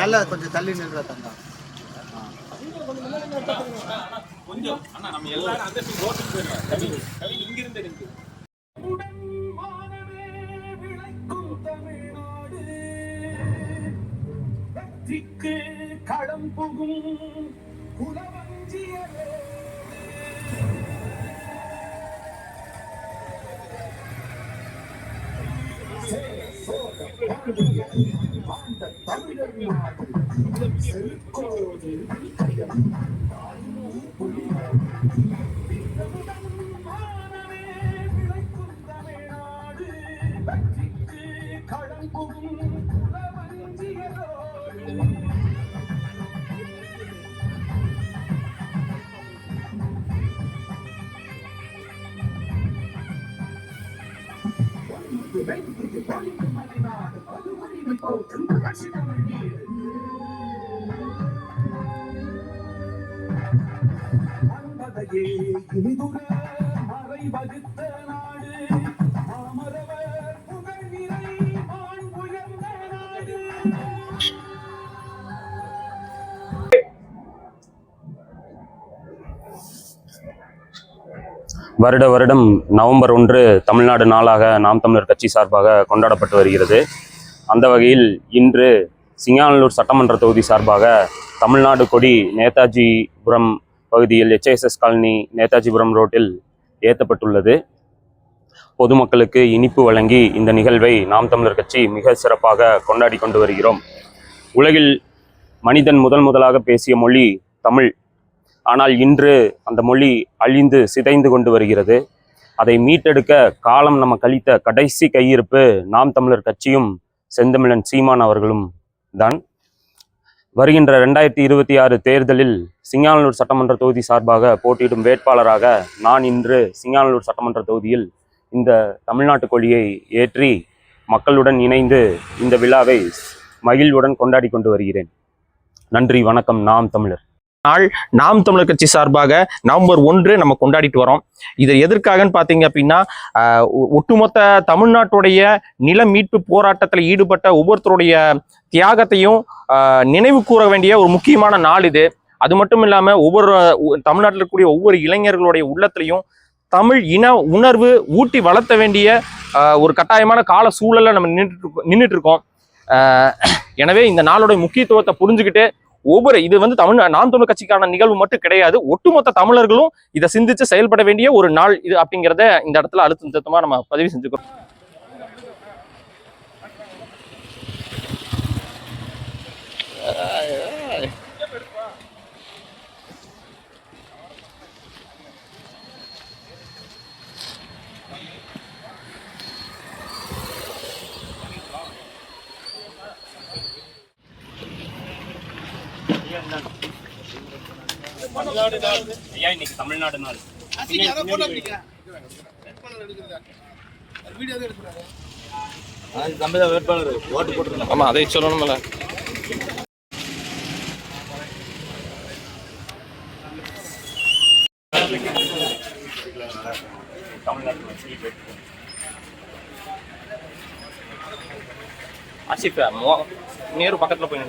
நல்லா கொஞ்சம் தள்ளி நின்ற தங்க கொஞ்சம் அண்ணா நம்ம எல்லாரும் அந்த ரோட்டுக்கு போயிடலாம். இங்கிருந்து இருக்கு களம் புகும் குலவஞ்சியரே தமிழர் களம் புகும் மறை வகுத்த நாடு மாமரவர் புகழ் நிறை மான் உயர்ந்த நாடு. வருட வருடம் நவம்பர் 1 தமிழ்நாடு நாளாக நாம் தமிழர் கட்சி சார்பாக கொண்டாடப்பட்டு வருகிறது. அந்த வகையில் இன்று சிங்காநல்லூர் சட்டமன்ற தொகுதி சார்பாக தமிழ்நாடு கொடி நேதாஜிபுரம் பகுதியில் HSS காலனி நேதாஜிபுரம் ரோட்டில் ஏற்றப்பட்டுள்ளது. பொதுமக்களுக்கு இனிப்பு வழங்கி இந்த நிகழ்வை நாம் தமிழர் கட்சி மிக சிறப்பாக கொண்டாடி கொண்டு வருகிறோம். உலகில் மனிதன் முதலாக பேசிய மொழி தமிழ். ஆனால் இன்று அந்த மொழி அழிந்து சிதைந்து கொண்டு வருகிறது. அதை மீட்டெடுக்க காலம் நம்ம கழித்த கடைசி கையிருப்பு நாம் தமிழர் கட்சியும் செந்தமிழன் சீமான் அவர்களும் தான். வருகின்ற 2026 தேர்தலில் சிங்காநல்லூர் சட்டமன்ற தொகுதி சார்பாக போட்டியிடும் வேட்பாளராக நான் இன்று சிங்காநல்லூர் சட்டமன்ற தொகுதியில் இந்த தமிழ்நாட்டு கொடியை ஏற்றி மக்களுடன் இணைந்து இந்த விழாவை மகிழ்வுடன் கொண்டாடி கொண்டு வருகிறேன். நன்றி, வணக்கம். நாம் தமிழர் நாள் நாம் தமிழர் கட்சி சார்பாக நவம்பர் 1 நம்ம கொண்டாடிட்டு வரோம். இதை எதற்காகன்னு பார்த்தீங்க அப்படின்னா, ஒட்டுமொத்த தமிழ்நாட்டுடைய நில மீட்பு போராட்டத்தில் ஈடுபட்ட ஒவ்வொருத்தருடைய தியாகத்தையும் நினைவு கூற வேண்டிய ஒரு முக்கியமான நாள் இது. அது மட்டும் இல்லாமல் தமிழ்நாட்டில் இருக்கக்கூடிய ஒவ்வொரு இளைஞர்களுடைய உள்ளத்திலையும் தமிழ் இன உணர்வு ஊட்டி வளர்த்த வேண்டிய ஒரு கட்டாயமான கால சூழலில் நம்ம நின்றுட்டு இருக்கோம். எனவே இந்த நாளுடைய முக்கியத்துவத்தை புரிஞ்சுக்கிட்டு இது வந்து நாம் தமிழர் கட்சிக்கான நிகழ்வு மட்டும் கிடையாது, ஒட்டுமொத்த தமிழர்களும் இதை சிந்திச்சு செயல்பட வேண்டிய ஒரு நாள் இது அப்படிங்கிறத இந்த இடத்துல அழுத்தம் திருத்தமா நம்ம பதிவு செஞ்சுக்கிறோம். இன்னைக்கு தமிழ்நாடு நாள். வேட்பாளர் ஓட்டு போட்டு ஆமா, அதை சொல்லணும்ல. ஆசிஃப் நேரு பக்கத்துல போய்